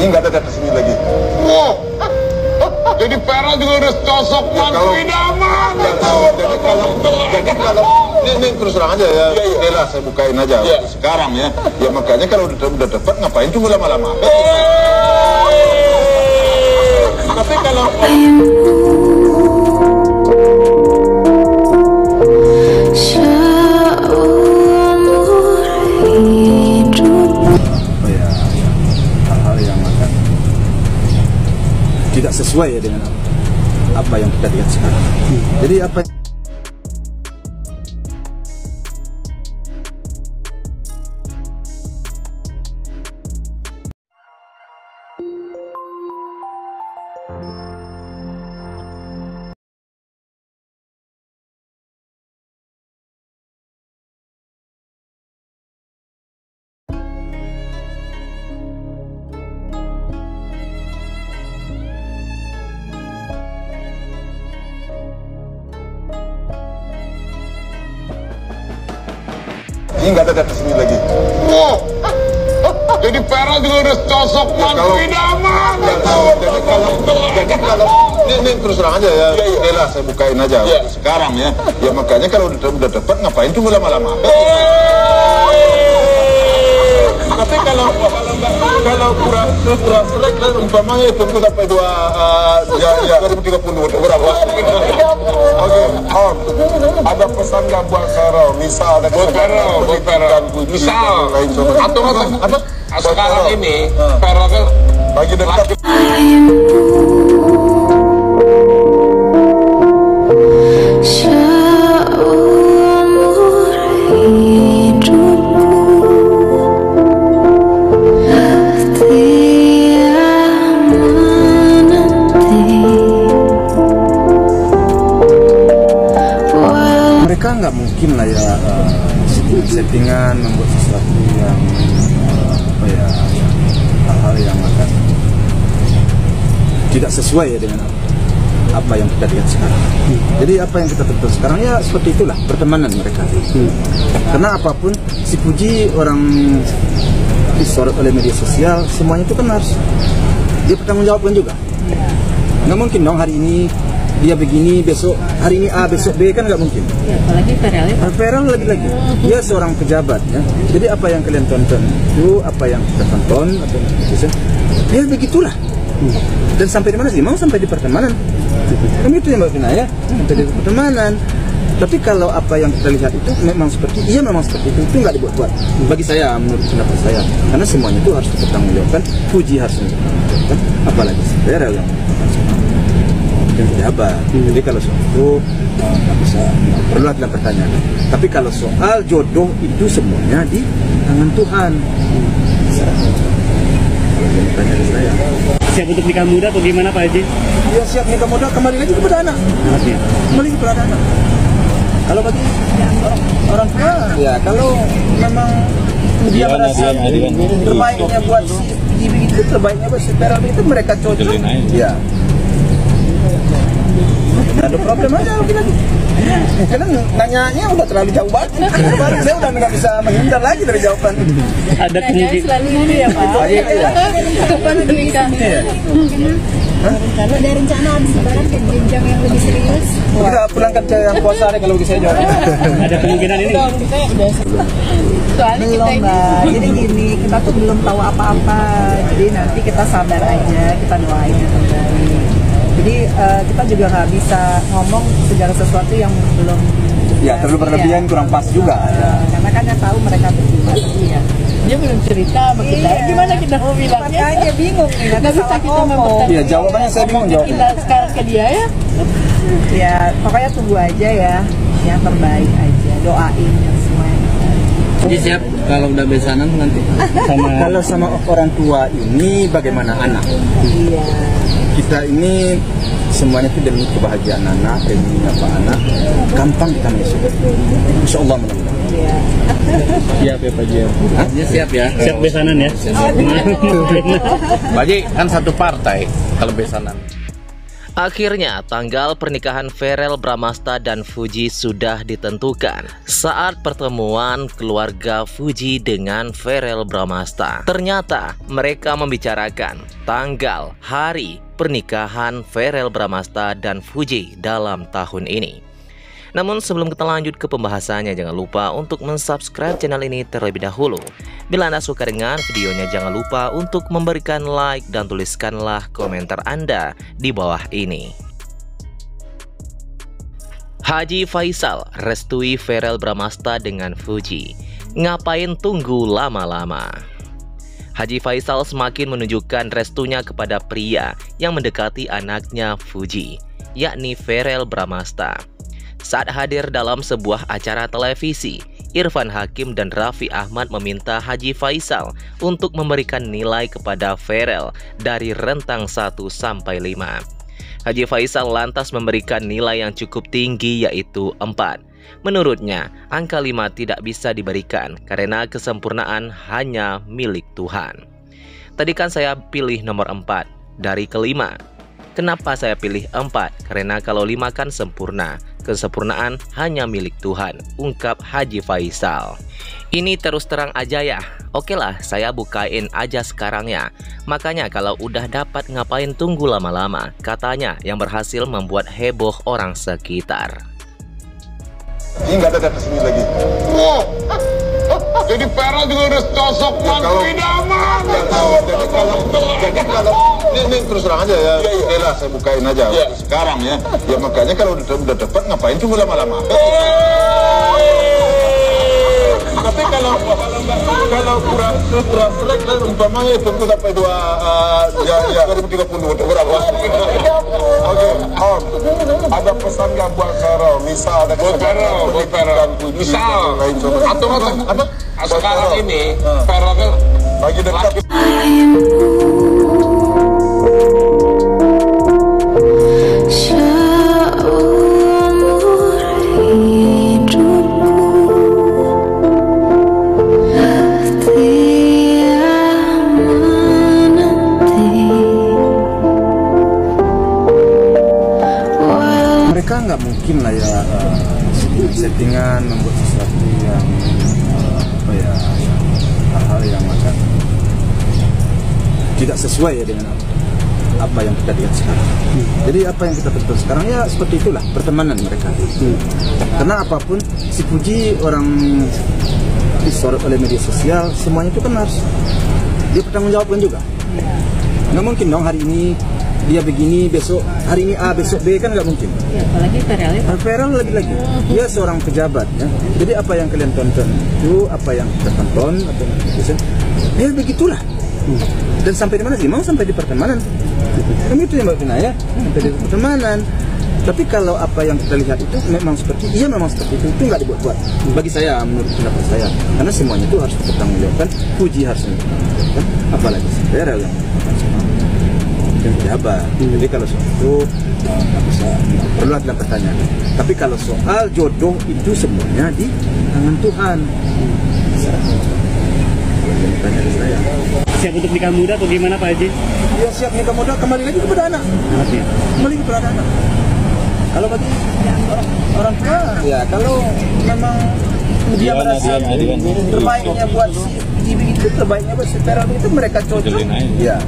Ini nggak ada sini lagi. Wow. Jadi Vera juga udah cocok mantu idaman. Jadi kalau ini terus terang aja ya, lah saya bukain aja sekarang ya. Ya makanya kalau udah dapat ngapain tunggu lama-lama. Tapi kalau hal-hal yang akan tidak sesuai ya dengan apa yang kita lihat sekarang. Jadi apa ini nggak ada sini lagi. Wow. Jadi Vera juga udah cocok mantu idaman. Jadi kalau ini terus terang aja ya, lah saya bukain aja sekarang ya. Ya makanya kalau udah dapat ngapain tunggu lama-lama. Tapi kalau kurang selek lah umpamanya itu sampai 2030 berapa? Oke, ada pesan nggak buat Vera? Misal ada buat Vera, misal atau apa? Sekarang ini Vera kan lagi dekat. mereka nggak mungkin lah ya settingan membuat sesuatu yang hal-hal yang akan tidak sesuai ya dengan apa yang kita lihat sekarang. Jadi apa yang kita tonton sekarang ya seperti itulah pertemanan mereka. Karena apapun si Puji orang disorot oleh media sosial, semuanya itu kan harus dia bertanggungjawabkan juga. Nggak mungkin dong hari ini dia begini, besok hari ini A, besok B, kan nggak mungkin. Ya, apalagi Vera lagi-lagi dia seorang pejabat ya. Jadi apa yang kalian tonton itu, apa yang kita tonton atau ya begitulah. Dan sampai di mana sih? Mau sampai di pertemanan. Kan itu yang Mbak Vina ya, sampai di pertemanan. Tapi kalau apa yang kita lihat itu memang seperti itu nggak dibuat-buat. Bagi saya, menurut pendapat saya, karena semuanya itu harus dipertanggungjawabkan. Puji harus dipertanggungjawabkan, apalagi Vera yang pejabat. Jadi kalau soal itu nggak bisa, perlu ada pertanyaan. Tapi kalau soal jodoh itu semuanya di tangan Tuhan. Tanya ke saya. Siap untuk nikah muda atau gimana Pak Haji? Ya siap nikah muda, kembali lagi kepada anak. Kembali kepada anak. Kalau bagi orang tua, ya kalau memang dia merasa terbaiknya buat si itu, terbaiknya buat si Vera itu, mereka cocok. Ya. Ada problem aja lagi. Karena nanyanya udah terlalu jauh banget. Saya udah nggak bisa menghindar lagi dari jawaban. Ada kemungkinan selalu gitu ya Pak. Kapan menikah? Kalau ada rencana habis lebaran ke jenjang yang lebih serius. Kita pulangkan ke yang puasa deh kalau saya jawab. Ada kemungkinan ini. Soalnya belum Mbak. Jadi gini, kita tuh belum tahu apa-apa. Jadi nanti kita sabar aja, kita doain yang terbaik. Jadi kita juga nggak bisa ngomong segala sesuatu yang belum. Ya terlalu berlebihan kurang pas juga. Karena kan yang tahu mereka berdua. Iya. Dia belum cerita sama kita. Gimana kita mau bilangnya? Makanya bingung nih. Nggak bisa kita ngomong. Iya jawabannya saya bingung jawabnya. Kita sekarang ke dia ya. Ya pokoknya tunggu aja ya. Yang terbaik aja. Doain yang semuanya. Jadi siap kalau udah besanan nanti Kalau sama orang tua ini bagaimana anak? Iya. Kita ini semuanya itu demi kebahagiaan anak, demi apa anak, gampang kita masuk. Insya Allah mudah-mudahan. Iya. siap ya Pak Haji. Siap ya. Siap besanan ya. Pak Haji kan satu partai kalau besanan. Akhirnya, tanggal pernikahan Verrell Bramasta dan Fuji sudah ditentukan saat pertemuan keluarga Fuji dengan Verrell Bramasta. Ternyata mereka membicarakan tanggal hari pernikahan Verrell Bramasta dan Fuji dalam tahun ini. Namun sebelum kita lanjut ke pembahasannya, jangan lupa untuk mensubscribe channel ini terlebih dahulu. Bila Anda suka dengan videonya, jangan lupa untuk memberikan like dan tuliskanlah komentar Anda di bawah ini. Haji Faisal restui Verrell Bramasta dengan Fuji. Ngapain tunggu lama-lama? Haji Faisal semakin menunjukkan restunya kepada pria yang mendekati anaknya Fuji, yakni Verrell Bramasta. Saat hadir dalam sebuah acara televisi, Irfan Hakim dan Raffi Ahmad meminta Haji Faisal untuk memberikan nilai kepada Verrell dari rentang 1 sampai 5. Haji Faisal lantas memberikan nilai yang cukup tinggi, yaitu 4. Menurutnya, angka 5 tidak bisa diberikan karena kesempurnaan hanya milik Tuhan. Tadi kan saya pilih nomor 4 dari kelima. Kenapa saya pilih 4? Karena kalau 5 kan sempurna. Kesempurnaan hanya milik Tuhan, ungkap Haji Faisal. Ini terus terang aja ya. Oke lah, saya bukain aja sekarang ya. Makanya kalau udah dapat ngapain tunggu lama-lama, katanya yang berhasil membuat heboh orang sekitar. Ini nggak ada sini lagi. Jadi Verrell juga udah sosok mantu idaman. Jadi kalau ini terus terang aja ya. Oke lah, saya bukain aja sekarang ya. Ya makanya kalau udah dapat ngapain tunggu lama-lama. Tapi kalau kurang selek dan umpamanya tunggu sampai 2030 berapa? Oke, Om, ada pesan nggak buat Verrell? Misal ada Verrell, misal atau apa? Sekarang ini Verrell kan lagi dekat. Mereka nggak mungkin lah ya settingan membuat sesuatu yang hal-hal yang akan tidak sesuai ya dengan apa yang kita lihat sekarang. Jadi apa yang kita tonton sekarang ya seperti itulah pertemanan mereka. Karena apapun si Fuji orang disorot oleh media sosial, semuanya itu kan harus dia bertanggung jawabkan juga. Nggak mungkin dong hari ini dia begini, besok hari ini A, besok B, kan nggak mungkin. Ya, apalagi Verrell itu. Verrell lagi-lagi, dia seorang pejabat ya. Jadi apa yang kalian tonton itu, apa yang kita tonton atau ya begitulah. Dan sampai di mana sih? Mau sampai di pertemanan. Kan itu yang Mbak Vina ya, sampai di pertemanan. Tapi kalau apa yang kita lihat itu memang seperti itu nggak dibuat-buat. Bagi saya, menurut pendapat saya, karena semuanya itu harus dipertanggungjawabkan. Fuji harus dipertanggungjawabkan, apalagi si Verrell yang pejabat. Jadi kalau soal itu bisa perlu ada pertanyaan. Tapi kalau soal jodoh itu semuanya di tangan Tuhan. Tanya ke saya. Siap untuk nikah muda atau gimana Pak Haji? Ya siap nikah muda, kembali lagi kepada anak. Kembali kepada anak. Kalau bagi orang tua, ya kalau memang dia merasa terbaiknya buat si ibu itu, terbaiknya buat si Verrell itu, mereka cocok. Ya.